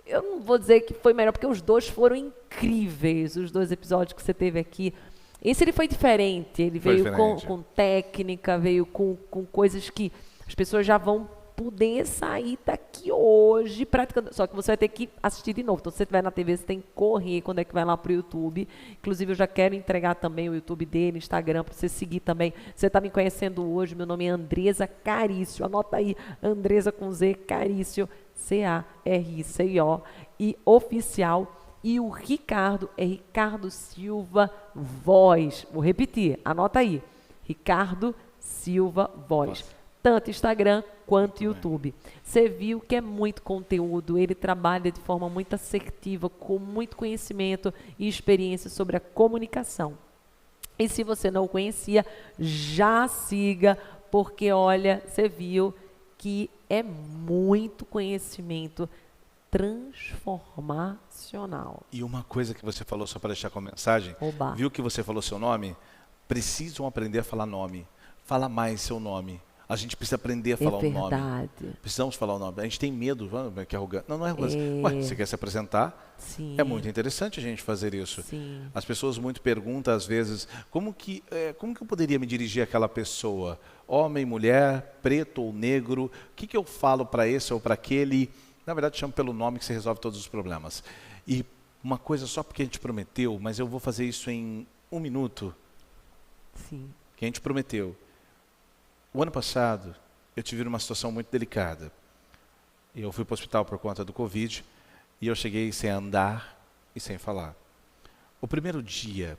eu não vou dizer que foi melhor, porque os dois foram incríveis, os dois episódios que você teve aqui. Esse ele foi diferente, ele veio com técnica, veio com coisas que as pessoas já vão poder sair daqui hoje praticando. Só que você vai ter que assistir de novo. Então, se você estiver na TV, você tem que correr quando é que vai lá para o YouTube. Inclusive, eu já quero entregar também o YouTube dele, Instagram, para você seguir também. Você está me conhecendo hoje, meu nome é Andresa Carício. Anota aí, Andresa com Z, Carício, C-A-R-I-C-I-O, e oficial. E o Ricardo é Ricardo Silva Voz. Vou repetir, anota aí. Ricardo Silva Voz. Tanto Instagram quanto YouTube. Você viu que é muito conteúdo, ele trabalha de forma muito assertiva, com muito conhecimento e experiência sobre a comunicação. E se você não o conhecia, já siga, porque olha, você viu que é muito conhecimento transformacional. E uma coisa que você falou, só para deixar com a mensagem, Oba. Viu que você falou seu nome? Precisam aprender a falar nome. Fala mais seu nome. A gente precisa aprender a falar o nome. Verdade. Precisamos falar o nome. A gente tem medo, que é arrogante. Não é arrogante. Ué, você quer se apresentar? Sim. É muito interessante a gente fazer isso. Sim. As pessoas muito perguntam às vezes, como que eu poderia me dirigir àquela pessoa? Homem, mulher, preto ou negro? O que eu falo para esse ou para aquele? Na verdade, chamo pelo nome que você resolve todos os problemas. E uma coisa só porque a gente prometeu, mas eu vou fazer isso em 1 minuto. Sim. Que a gente prometeu. O ano passado, eu tive uma situação muito delicada. Eu fui para o hospital por conta do Covid e eu cheguei sem andar e sem falar. O primeiro dia,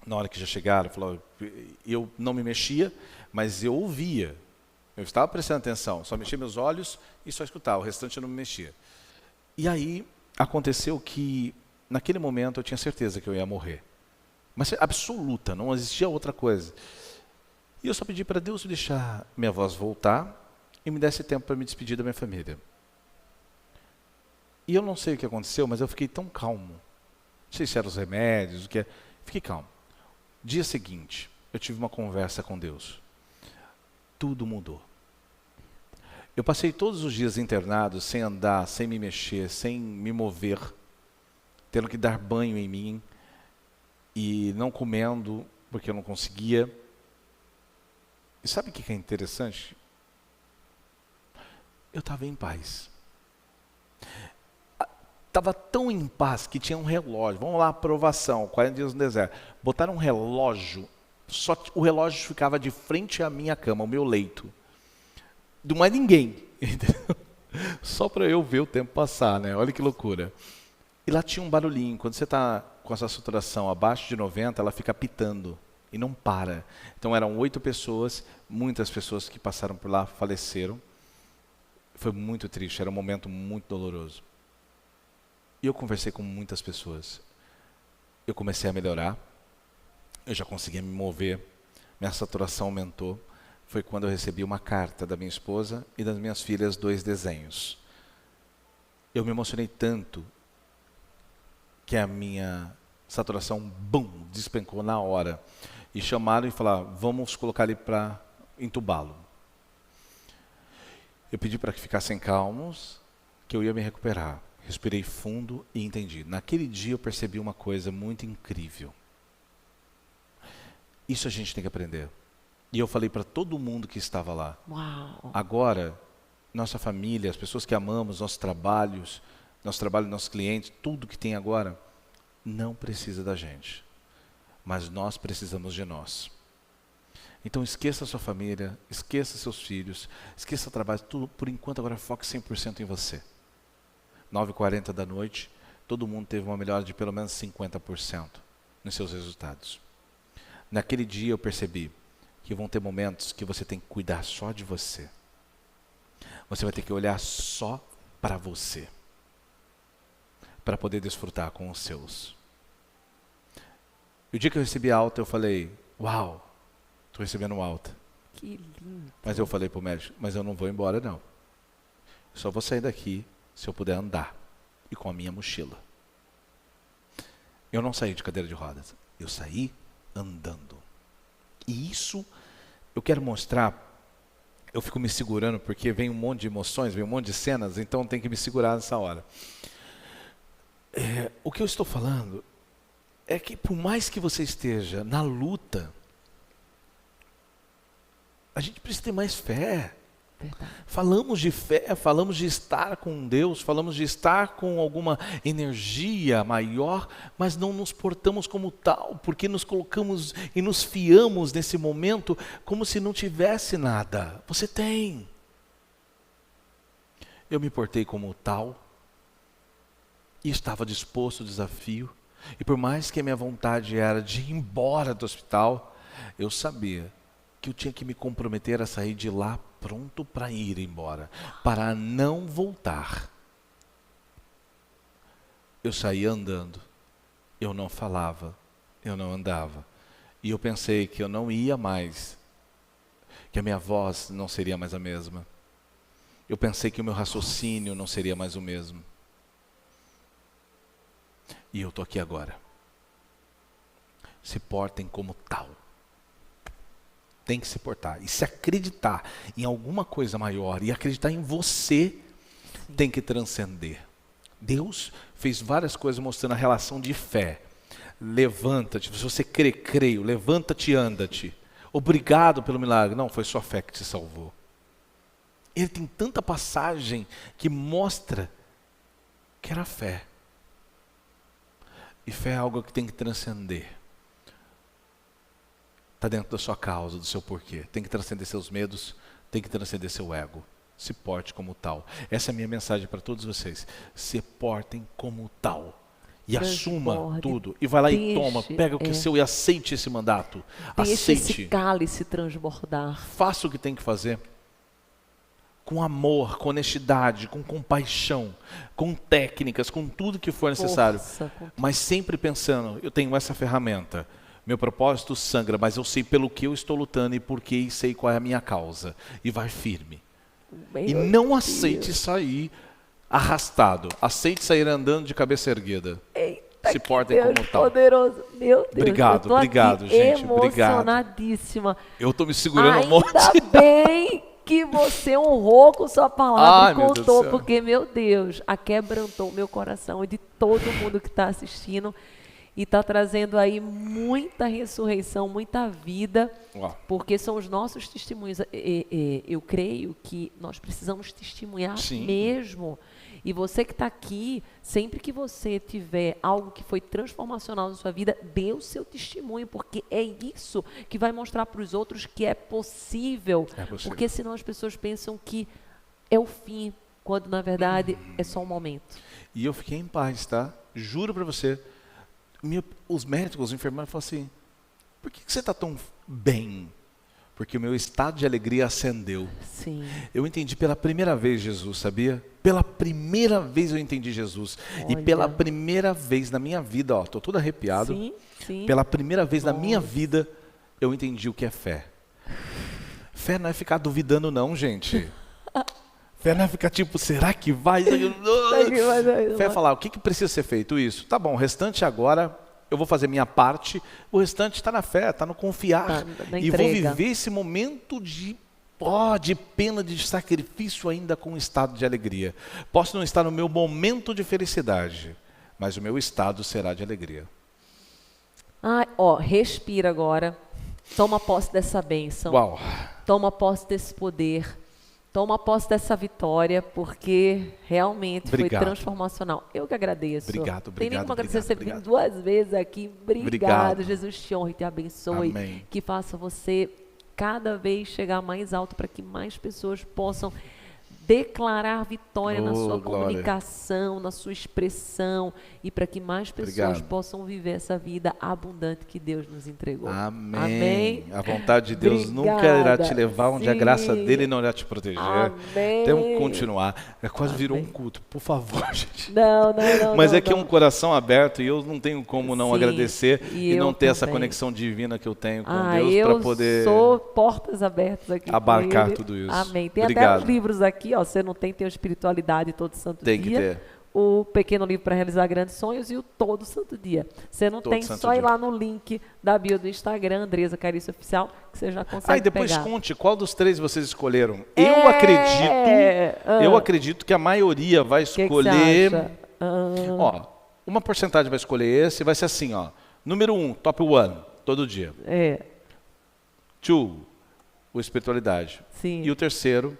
na hora que já chegaram, eu não me mexia, mas eu ouvia. Eu estava prestando atenção, só mexia meus olhos e só escutava, o restante eu não me mexia. E aí, aconteceu que, naquele momento, eu tinha certeza que eu ia morrer. Mas absoluta, não existia outra coisa. E eu só pedi para Deus deixar minha voz voltar e me desse tempo para me despedir da minha família. E eu não sei o que aconteceu, mas eu fiquei tão calmo. Não sei se eram os remédios, o que é. Fiquei calmo. Dia seguinte, eu tive uma conversa com Deus. Tudo mudou. Eu passei todos os dias internado, sem andar, sem me mexer, sem me mover. tendo que dar banho em mim e não comendo porque eu não conseguia. E sabe o que é interessante? Eu estava em paz. Estava tão em paz que tinha um relógio. Vamos lá, aprovação, 40 dias no deserto. Botaram um relógio, só que o relógio ficava de frente à minha cama, ao meu leito. Não mais ninguém, entendeu? Só para eu ver o tempo passar, né? Olha que loucura. E lá tinha um barulhinho. Quando você está com essa saturação abaixo de 90, ela fica pitando e não para. Então eram 8 pessoas, muitas pessoas que passaram por lá faleceram. Foi muito triste, era um momento muito doloroso. E eu conversei com muitas pessoas. Eu comecei a melhorar, eu já conseguia me mover, minha saturação aumentou. Foi quando eu recebi uma carta da minha esposa e das minhas filhas 2 desenhos. Eu me emocionei tanto que a minha saturação, bum, despencou na hora. E chamaram e falaram, vamos colocar ele para entubá-lo. Eu pedi para que ficassem calmos, que eu ia me recuperar. Respirei fundo e entendi. Naquele dia eu percebi uma coisa muito incrível. Isso a gente tem que aprender. E eu falei para todo mundo que estava lá. Uau. Agora, nossa família, as pessoas que amamos, nossos trabalhos, nossos clientes, tudo que tem agora, não precisa da gente. Mas nós precisamos de nós. Então esqueça a sua família, esqueça seus filhos, esqueça o trabalho, tudo por enquanto agora foque 100% em você. 9h40 da noite, todo mundo teve uma melhora de pelo menos 50% nos seus resultados. Naquele dia eu percebi que vão ter momentos que você tem que cuidar só de você. Você vai ter que olhar só para você, para poder desfrutar com os seus. E o dia que eu recebi alta, eu falei, uau, estou recebendo alta. Que lindo. Mas eu falei para o médico, mas eu não vou embora não. Eu só vou sair daqui se eu puder andar e com a minha mochila. Eu não saí de cadeira de rodas, eu saí andando. E isso eu quero mostrar. Eu fico me segurando porque vem um monte de emoções, vem um monte de cenas, então tem que me segurar nessa hora. O que eu estou falando é que por mais que você esteja na luta, a gente precisa ter mais fé. Verdade. Falamos de fé, falamos de estar com Deus, falamos de estar com alguma energia maior, mas não nos portamos como tal, porque nos colocamos e nos fiamos nesse momento como se não tivesse nada. Você tem. Eu me portei como tal e estava disposto ao desafio, e por mais que a minha vontade era de ir embora do hospital, eu sabia que eu tinha que me comprometer a sair de lá pronto para ir embora, para não voltar. Eu saía andando, eu não falava, eu não andava. E eu pensei que eu não ia mais, que a minha voz não seria mais a mesma. Eu pensei que o meu raciocínio não seria mais o mesmo. E eu estou aqui agora. Se portem como tal. Tem que se portar. E se acreditar em alguma coisa maior e acreditar em você, sim, tem que transcender. Deus fez várias coisas mostrando a relação de fé. Levanta-te, se você crê, creio. Levanta-te, anda-te. Obrigado pelo milagre. Não, foi sua fé que te salvou. Ele tem tanta passagem que mostra que era fé. E fé é algo que tem que transcender. Está dentro da sua causa, do seu porquê. Tem que transcender seus medos, tem que transcender seu ego. Se porte como tal. Essa é a minha mensagem para todos vocês. Se portem como tal. E assuma tudo. E vai lá e toma, pega o que é seu e aceite esse mandato. Deixe Aceite. esse cálice transbordar. Faça o que tem que fazer. Com amor, com honestidade, com compaixão, com técnicas, com tudo que for necessário. Mas sempre pensando, eu tenho essa ferramenta. Meu propósito sangra, mas eu sei pelo que eu estou lutando e por que e sei qual é a minha causa. E vai firme. E não aceite sair arrastado. Aceite sair andando de cabeça erguida. Eita, se portem como tal. Poderoso. Meu Deus. Obrigado, obrigado, gente. Obrigado. Emocionadíssima. Eu estou me segurando um monte. Ainda bem que você honrou com sua palavra Ai, e meu Deus do contou, céu. porque, meu Deus, aquebrantou meu coração e de todo mundo que está assistindo e está trazendo aí muita ressurreição, muita vida, Uau. porque são os nossos testemunhos. Eu creio que nós precisamos testemunhar Sim. mesmo. E você que está aqui, sempre que você tiver algo que foi transformacional na sua vida, dê o seu testemunho, porque é isso que vai mostrar para os outros que é possível. É possível. Porque senão as pessoas pensam que é o fim, quando na verdade é só um momento. E eu fiquei em paz, tá? Juro pra você. Os médicos, os enfermeiros falaram assim, por que você tá tão bem? Porque o meu estado de alegria ascendeu. Sim. Eu entendi pela primeira vez Jesus, sabia? Pela primeira vez eu entendi Jesus. E Olha. pela primeira vez na minha vida, ó, tô todo arrepiado. Sim, sim. Pela primeira vez na minha Nossa. vida, eu entendi o que é fé. Fé não é ficar duvidando não, gente. Fé não é ficar tipo, será que vai? Fé é falar, o que precisa ser feito? Isso. Tá bom, o restante agora, eu vou fazer minha parte. O restante está na fé, está no confiar. Na E vou entrega. viver esse momento de pena, de sacrifício ainda com um estado de alegria. Posso não estar no meu momento de felicidade, mas o meu estado será de alegria. Respira agora. Toma posse dessa bênção. Uau. Toma posse desse poder. Toma posse dessa vitória, porque realmente Obrigado. foi transformacional. Eu que agradeço. Obrigado, Tem nem como obrigado, agradecer. Você obrigado. vindo 2 vezes aqui. Obrigado. Obrigado. Jesus te honre e te abençoe. Amém. Que faça você cada vez chegar mais alto para que mais pessoas possam declarar vitória na Oh, sua glória. comunicação, na sua expressão e para que mais pessoas Obrigado. possam viver essa vida abundante que Deus nos entregou. Amém. Amém. A vontade de Deus nunca irá Obrigada. te levar onde a Sim. graça dele não irá te proteger. Amém. Temos que continuar. Quase virou um Amém. culto, por favor, gente. Não. Mas não, é que é um coração aberto e eu não tenho como não Sim, agradecer e e não eu ter essa também. conexão divina que eu tenho com Ah, Deus eu para poder sou portas abertas aqui. abarcar com ele. tudo isso. Amém. Tem Obrigado. até os livros aqui, ó. Você não tem a espiritualidade todo santo Tem que dia. ter. O pequeno livro para realizar grandes sonhos e o todo santo dia. Você não Todo tem, santo só ir dia. lá no link da bio do Instagram, Andresa Carício Oficial, que você já consegue Aí depois pegar. conte qual dos 3 vocês escolheram. É, Eu acredito que a maioria vai que escolher. você acha? Ó, uma porcentagem vai escolher esse, vai ser assim, ó. Número 1, top 1, todo dia. 2, o espiritualidade. Sim. E o terceiro,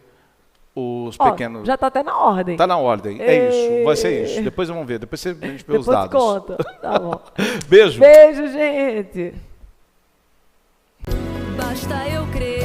os Ó, pequenos. já tá até na ordem. Tá na ordem. É isso, vai ser isso. Depois vamos ver, depois a gente vê Depois os dados. conta. Tá bom. Beijo. Beijo, gente. Basta eu crer.